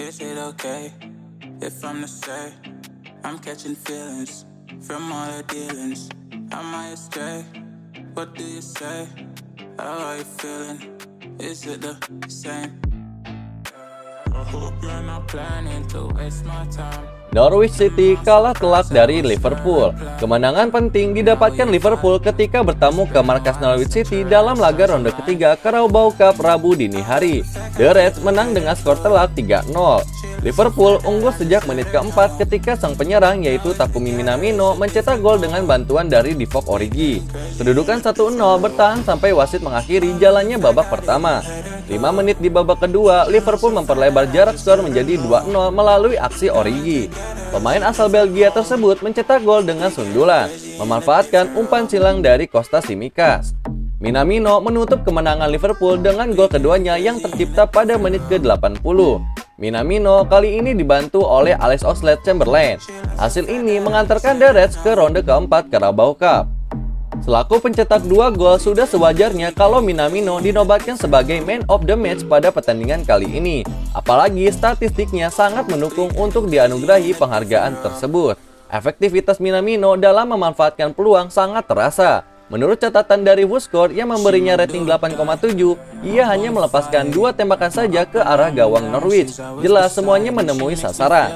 Is it okay if I'm the same? I'm catching feelings from all the dealings. Am I astray? What do you say? How are you feeling? Is it the same? I hope you're not planning to waste my time. Norwich City kalah telak dari Liverpool. Kemenangan penting didapatkan Liverpool ketika bertamu ke markas Norwich City dalam laga ronde ketiga Carabao Cup Rabu dini hari. The Reds menang dengan skor telak 3-0. Liverpool unggul sejak menit keempat ketika sang penyerang yaitu Takumi Minamino mencetak gol dengan bantuan dari Divock Origi. Kedudukan 1-0 bertahan sampai wasit mengakhiri jalannya babak pertama. 5 menit di babak kedua, Liverpool memperlebar jarak skor menjadi 2-0 melalui aksi Origi. Pemain asal Belgia tersebut mencetak gol dengan sundulan, memanfaatkan umpan silang dari Costa Tsimikas. Minamino menutup kemenangan Liverpool dengan gol keduanya yang tercipta pada menit ke-80. Minamino kali ini dibantu oleh Alex Oxlade-Chamberlain. Hasil ini mengantarkan The Reds ke ronde keempat Carabao Cup. Selaku pencetak 2 gol, sudah sewajarnya kalau Minamino dinobatkan sebagai man of the match pada pertandingan kali ini. Apalagi statistiknya sangat mendukung untuk dianugerahi penghargaan tersebut. Efektivitas Minamino dalam memanfaatkan peluang sangat terasa. Menurut catatan dari WhoScored yang memberinya rating 8,7, ia hanya melepaskan 2 tembakan saja ke arah gawang Norwich. Jelas semuanya menemui sasaran.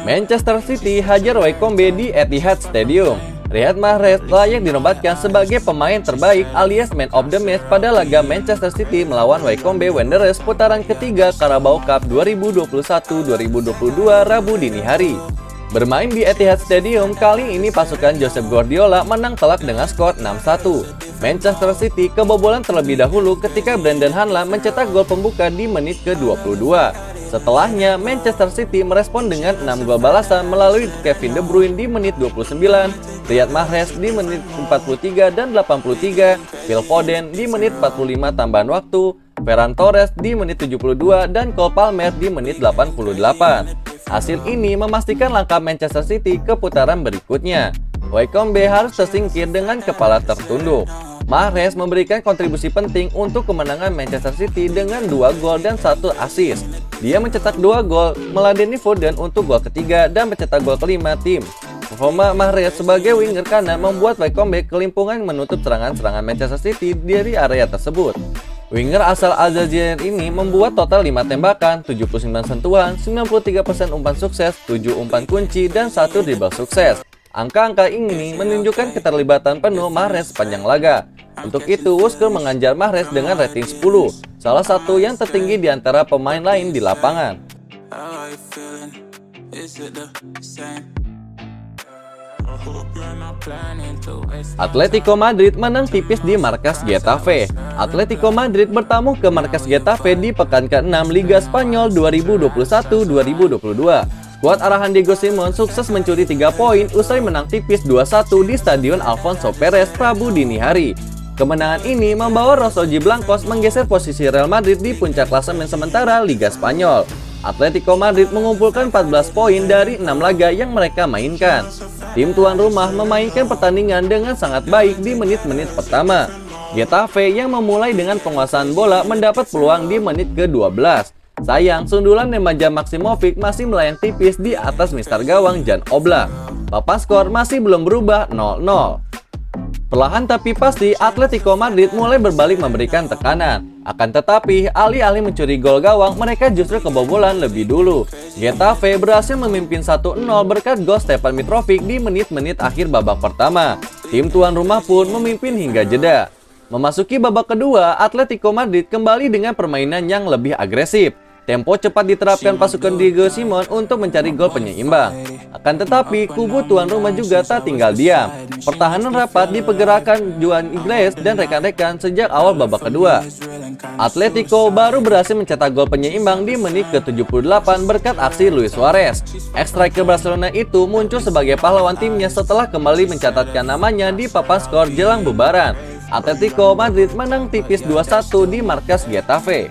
Manchester City hajar Wycombe di Etihad Stadium. Riyad Mahrez layak dinobatkan sebagai pemain terbaik alias man of the match pada laga Manchester City melawan Wycombe Wanderers putaran ketiga Carabao Cup 2021-2022 Rabu dini hari. Bermain di Etihad Stadium, kali ini pasukan Josep Guardiola menang telak dengan skor 6-1. Manchester City kebobolan terlebih dahulu ketika Brendan Hanla mencetak gol pembuka di menit ke-22. Setelahnya, Manchester City merespon dengan 6 gol balasan melalui Kevin De Bruyne di menit 29, Riyad Mahrez di menit 43 dan 83, Phil Foden di menit 45 tambahan waktu, Ferran Torres di menit 72, dan Cole Palmer di menit 88. Hasil ini memastikan langkah Manchester City ke putaran berikutnya. Wycombe harus tersingkir dengan kepala tertunduk. Mahrez memberikan kontribusi penting untuk kemenangan Manchester City dengan 2 gol dan 1 assist. Dia mencetak 2 gol, meladeni Foden untuk gol ketiga dan mencetak gol kelima tim. Performa Mahrez sebagai winger kanan membuat Wycombe kelimpungan menutup serangan-serangan Manchester City dari area tersebut. Winger asal Aljazair ini membuat total 5 tembakan, 79 sentuhan, 93% umpan sukses, 7 umpan kunci, dan 1 dribble sukses. Angka-angka ini menunjukkan keterlibatan penuh Mahrez sepanjang laga. Untuk itu, WhoScored menganjar Mahrez dengan rating 10, salah satu yang tertinggi di antara pemain lain di lapangan. Atletico Madrid menang tipis di markas Getafe. Atletico Madrid bertamu ke markas Getafe di pekan ke-6 Liga Spanyol 2021-2022. Skuad arahan Diego Simon sukses mencuri 3 poin usai menang tipis 2-1 di Stadion Alfonso Perez Rabu dini hari. Kemenangan ini membawa Los Rojiblancos menggeser posisi Real Madrid di puncak klasemen sementara Liga Spanyol. Atletico Madrid mengumpulkan 14 poin dari 6 laga yang mereka mainkan. Tim tuan rumah memainkan pertandingan dengan sangat baik di menit-menit pertama. Getafe yang memulai dengan penguasaan bola mendapat peluang di menit ke-12. Sayang, sundulan Nemanja Maksimovic masih melayang tipis di atas mister gawang Jan Oblak. Papan skor masih belum berubah 0-0. Perlahan tapi pasti, Atletico Madrid mulai berbalik memberikan tekanan. Akan tetapi, alih-alih mencuri gol gawang, mereka justru kebobolan lebih dulu. Getafe berhasil memimpin 1-0 berkat gol Stefan Mitrovic di menit-menit akhir babak pertama. Tim tuan rumah pun memimpin hingga jeda. Memasuki babak kedua, Atletico Madrid kembali dengan permainan yang lebih agresif. Tempo cepat diterapkan pasukan Diego Simon untuk mencari gol penyeimbang. Akan tetapi, kubu tuan rumah juga tak tinggal diam. Pertahanan rapat dipergerakan Juan Igles dan rekan-rekan sejak awal babak kedua. Atletico baru berhasil mencetak gol penyeimbang di menit ke-78 berkat aksi Luis Suarez. Ex-striker Barcelona itu muncul sebagai pahlawan timnya setelah kembali mencatatkan namanya di papan skor jelang bubaran. Atletico Madrid menang tipis 2-1 di markas Getafe.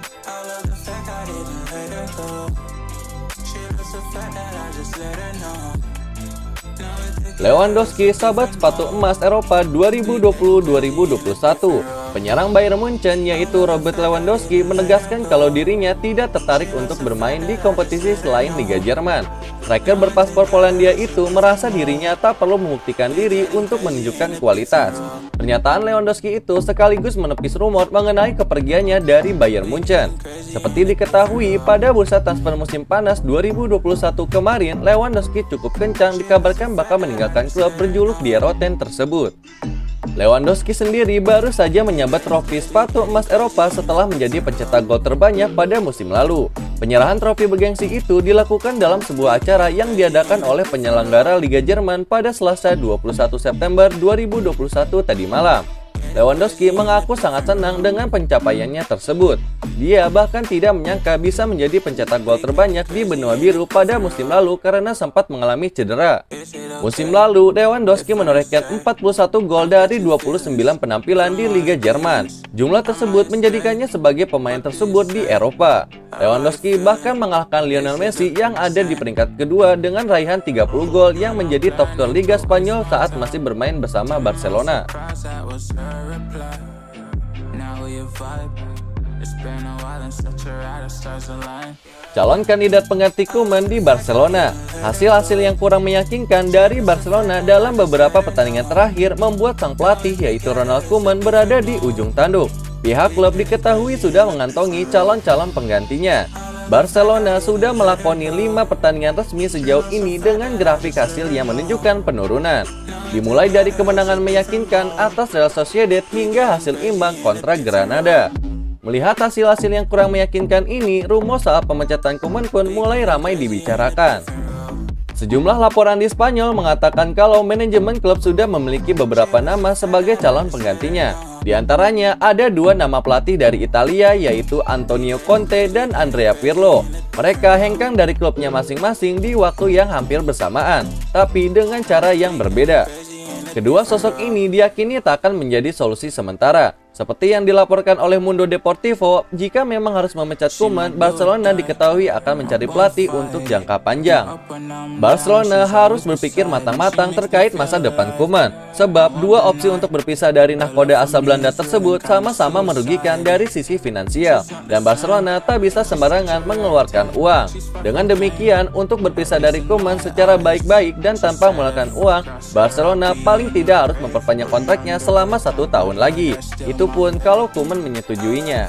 Lewandowski, sahabat sepatu emas Eropa 2020-2021. Penyerang Bayern Munchen yaitu Robert Lewandowski menegaskan kalau dirinya tidak tertarik untuk bermain di kompetisi selain Liga Jerman. Striker berpaspor Polandia itu merasa dirinya tak perlu membuktikan diri untuk menunjukkan kualitas. Pernyataan Lewandowski itu sekaligus menepis rumor mengenai kepergiannya dari Bayern Munchen. Seperti diketahui, pada bursa transfer musim panas 2021 kemarin, Lewandowski cukup kencang dikabarkan bakal meninggalkan klub berjuluk Die Roten tersebut. Lewandowski sendiri baru saja menyabet trofi sepatu emas Eropa setelah menjadi pencetak gol terbanyak pada musim lalu. Penyerahan trofi bergengsi itu dilakukan dalam sebuah acara yang diadakan oleh penyelenggara Liga Jerman pada Selasa 21 September 2021 tadi malam. Lewandowski mengaku sangat senang dengan pencapaiannya tersebut. Dia bahkan tidak menyangka bisa menjadi pencetak gol terbanyak di benua biru pada musim lalu karena sempat mengalami cedera. Musim lalu, Lewandowski menorehkan 41 gol dari 29 penampilan di Liga Jerman. Jumlah tersebut menjadikannya sebagai pemain tersebut di Eropa. Lewandowski bahkan mengalahkan Lionel Messi yang ada di peringkat kedua dengan raihan 30 gol yang menjadi top skor Liga Spanyol saat masih bermain bersama Barcelona. Calon kandidat pengganti Koeman di Barcelona. Hasil-hasil yang kurang meyakinkan dari Barcelona dalam beberapa pertandingan terakhir membuat sang pelatih yaitu Ronald Koeman berada di ujung tanduk. Pihak klub diketahui sudah mengantongi calon-calon penggantinya. Barcelona sudah melakoni 5 pertandingan resmi sejauh ini dengan grafik hasil yang menunjukkan penurunan. Dimulai dari kemenangan meyakinkan atas Real Sociedad hingga hasil imbang kontra Granada. Melihat hasil-hasil yang kurang meyakinkan ini, rumor soal pemecatan Koeman pun mulai ramai dibicarakan. Sejumlah laporan di Spanyol mengatakan kalau manajemen klub sudah memiliki beberapa nama sebagai calon penggantinya. Di antaranya ada 2 nama pelatih dari Italia yaitu Antonio Conte dan Andrea Pirlo. Mereka hengkang dari klubnya masing-masing di waktu yang hampir bersamaan, tapi dengan cara yang berbeda. Kedua sosok ini diyakini tak akan menjadi solusi sementara. Seperti yang dilaporkan oleh Mundo Deportivo, jika memang harus memecat Koeman, Barcelona diketahui akan mencari pelatih untuk jangka panjang. Barcelona harus berpikir matang-matang terkait masa depan Koeman, sebab 2 opsi untuk berpisah dari nahkoda asal Belanda tersebut sama-sama merugikan dari sisi finansial, dan Barcelona tak bisa sembarangan mengeluarkan uang. Dengan demikian, untuk berpisah dari Koeman secara baik-baik dan tanpa mengeluarkan uang, Barcelona paling tidak harus memperpanjang kontraknya selama 1 tahun lagi. Itu pun kalau Koeman menyetujuinya.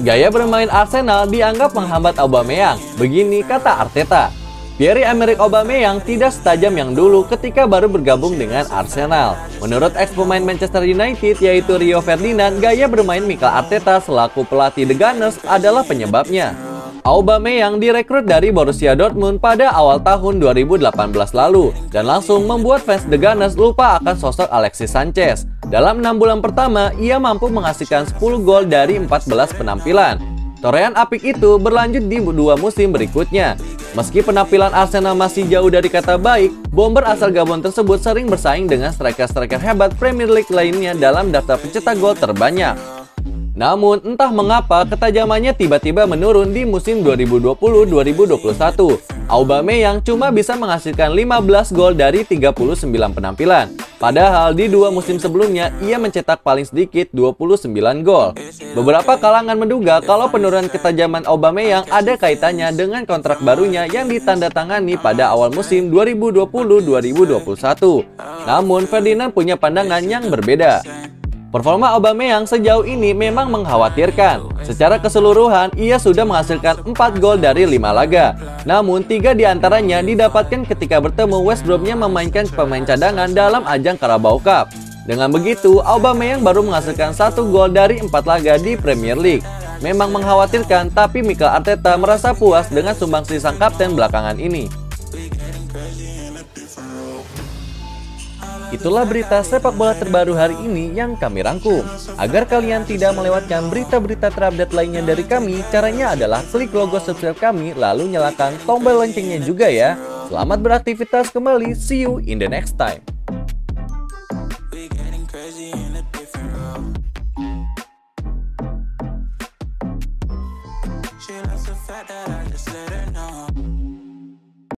Gaya bermain Arsenal dianggap menghambat Aubameyang. Begini kata Arteta, Pierre-Emerick Aubameyang tidak setajam yang dulu ketika baru bergabung dengan Arsenal. Menurut ex-pemain Manchester United yaitu Rio Ferdinand, gaya bermain Mikel Arteta selaku pelatih The Gunners adalah penyebabnya. Aubameyang direkrut dari Borussia Dortmund pada awal tahun 2018 lalu dan langsung membuat fans The Gunners lupa akan sosok Alexis Sanchez. Dalam 6 bulan pertama, ia mampu menghasilkan 10 gol dari 14 penampilan. Torehan apik itu berlanjut di 2 musim berikutnya. Meski penampilan Arsenal masih jauh dari kata baik, bomber asal Gabon tersebut sering bersaing dengan striker-striker hebat Premier League lainnya dalam daftar pencetak gol terbanyak. Namun, entah mengapa ketajamannya tiba-tiba menurun di musim 2020-2021. Aubameyang cuma bisa menghasilkan 15 gol dari 39 penampilan. Padahal di 2 musim sebelumnya, ia mencetak paling sedikit 29 gol. Beberapa kalangan menduga kalau penurunan ketajaman Aubameyang ada kaitannya dengan kontrak barunya yang ditandatangani pada awal musim 2020-2021. Namun, Ferdinand punya pandangan yang berbeda. Performa Aubameyang sejauh ini memang mengkhawatirkan. Secara keseluruhan, ia sudah menghasilkan 4 gol dari 5 laga. Namun, 3 diantaranya didapatkan ketika bertemu West Brom yang memainkan pemain cadangan dalam ajang Carabao Cup. Dengan begitu, Aubameyang baru menghasilkan 1 gol dari 4 laga di Premier League. Memang mengkhawatirkan, tapi Mikel Arteta merasa puas dengan sumbangsi sang kapten belakangan ini. Itulah berita sepak bola terbaru hari ini yang kami rangkum. Agar kalian tidak melewatkan berita-berita terupdate lainnya dari kami, caranya adalah klik logo subscribe kami lalu nyalakan tombol loncengnya juga ya. Selamat beraktivitas kembali, see you in the next time.